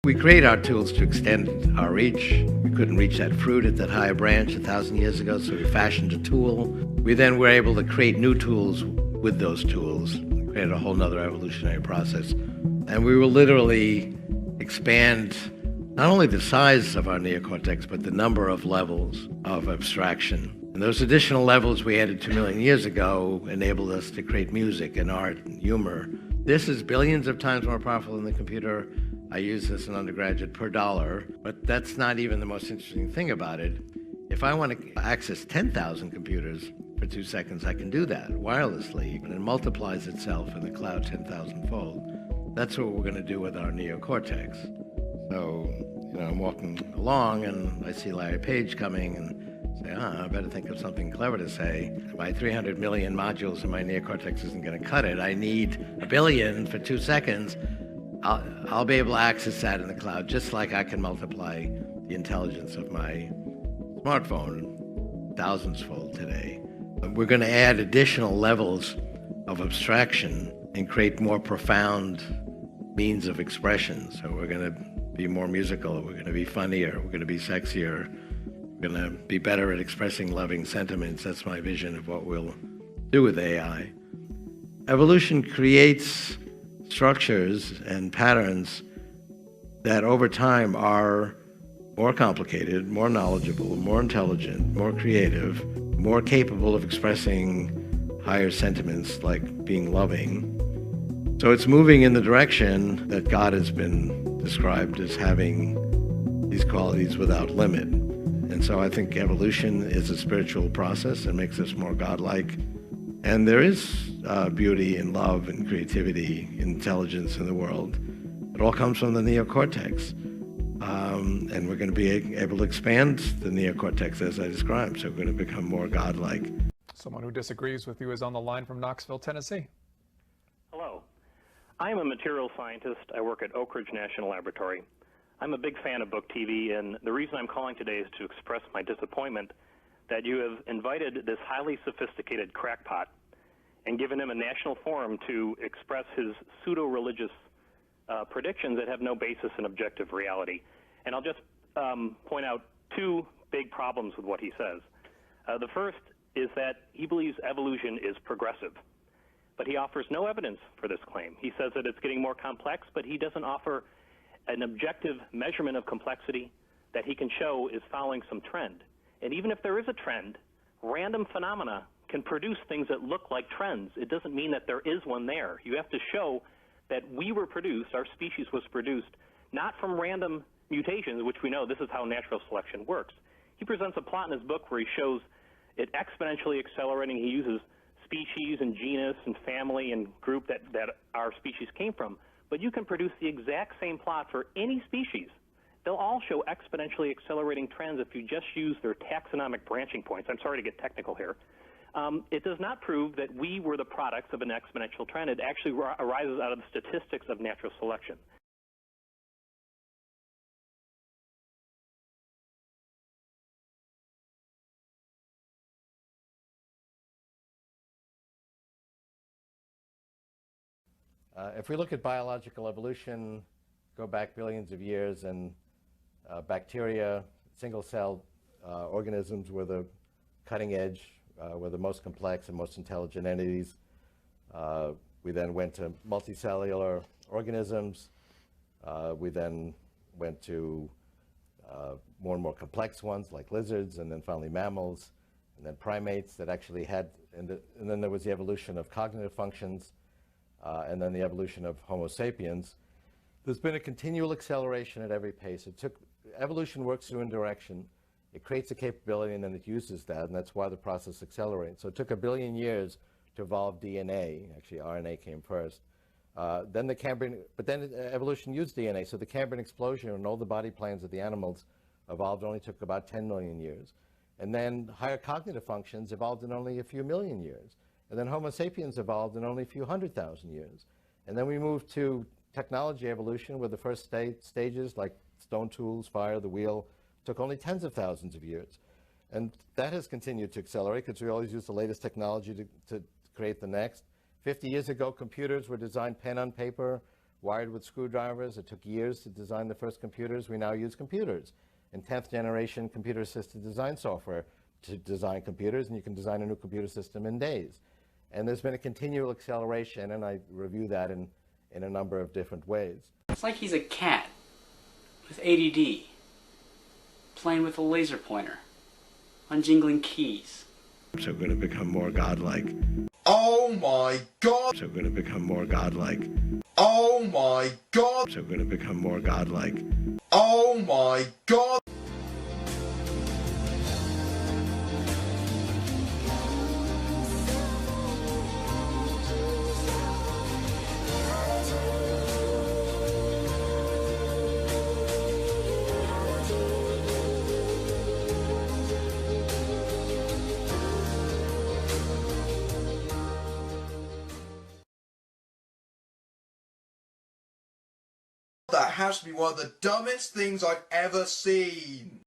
We create our tools to extend our reach. We couldn't reach that fruit at that higher branch 1,000 years ago, so we fashioned a tool. We then were able to create new tools with those tools, create a whole nother evolutionary process. And we will literally expand not only the size of our neocortex, but the number of levels of abstraction. And those additional levels we added 2 million years ago enabled us to create music and art and humor. This is billions of times more powerful than the computer I use as an undergraduate per dollar, but that's not even the most interesting thing about it. If I want to access 10,000 computers for 2 seconds, I can do that wirelessly, and it multiplies itself in the cloud 10,000-fold. That's what we're going to do with our neocortex. So, I'm walking along and I see Larry Page coming and say, I better think of something clever to say. My 300 million modules in my neocortex isn't going to cut it. I need 1 billion for 2 seconds. I'll be able to access that in the cloud, just like I can multiply the intelligence of my smartphone thousands-fold today. We're going to add additional levels of abstraction and create more profound means of expression. So we're going to be more musical, we're going to be funnier, we're going to be sexier, we're going to be better at expressing loving sentiments. That's my vision of what we'll do with AI. Evolution creates structures and patterns that over time are more complicated, more knowledgeable, more intelligent, more creative, more capable of expressing higher sentiments like being loving. So it's moving in the direction that God has been described as having these qualities without limit. And so I think evolution is a spiritual process that makes us more godlike. And there is beauty and love and creativity, intelligence in the world. It all comes from the neocortex. And we're going to be able to expand the neocortex as I described. So we're going to become more godlike. Someone who disagrees with you is on the line from Knoxville, Tennessee. Hello. I am a material scientist. I work at Oak Ridge National Laboratory. I'm a big fan of Book TV, and the reason I'm calling today is to express my disappointment that you have invited this highly sophisticated crackpot and given him a national forum to express his pseudo-religious predictions that have no basis in objective reality. And I'll just point out 2 big problems with what he says. The first is that he believes evolution is progressive, but he offers no evidence for this claim. He says that it's getting more complex, but he doesn't offer an objective measurement of complexity that he can show is following some trend. And even if there is a trend, random phenomena can produce things that look like trends. It doesn't mean that there is one there. You have to show that we were produced, our species was produced, not from random mutations, which we know this is how natural selection works. He presents a plot in his book where he shows it exponentially accelerating. He uses species and genus and family and group that our species came from. But you can produce the exact same plot for any species. They'll all show exponentially accelerating trends if you just use their taxonomic branching points. I'm sorry to get technical here. It does not prove that we were the products of an exponential trend. It actually arises out of the statistics of natural selection. If we look at biological evolution, go back billions of years, and bacteria, single-celled organisms were the cutting edge, were the most complex and most intelligent entities. We then went to multicellular organisms. We then went to more and more complex ones like lizards, and then finally mammals, and then primates that actually had, and then there was the evolution of cognitive functions, and then the evolution of Homo sapiens. There's been a continual acceleration at every pace. Evolution works through indirection. It creates a capability and then it uses that, and that's why the process accelerates. So it took 1 billion years to evolve DNA. Actually, RNA came first. Then evolution used DNA. So the Cambrian explosion and all the body plans of the animals evolved only took about 10 million years. And then higher cognitive functions evolved in only a few million years. And then Homo sapiens evolved in only a few 100,000 years. And then we moved to technology evolution, where the first stages like stone tools, fire, the wheel, took only tens of thousands of years. And that has continued to accelerate because we always use the latest technology to create the next. 50 years ago, computers were designed pen on paper, wired with screwdrivers. It took years to design the first computers. We now use computers and 10th generation computer-assisted design software to design computers, and you can design a new computer system in days. And there's been a continual acceleration, and I review that in a number of different ways. It's like he's a cat with ADD, playing with a laser pointer, unjingling keys. So we're going to become more godlike. Oh my God! So we're going to become more godlike. Oh my God! So we're going to become more godlike. Oh my God! That has to be one of the dumbest things I've ever seen.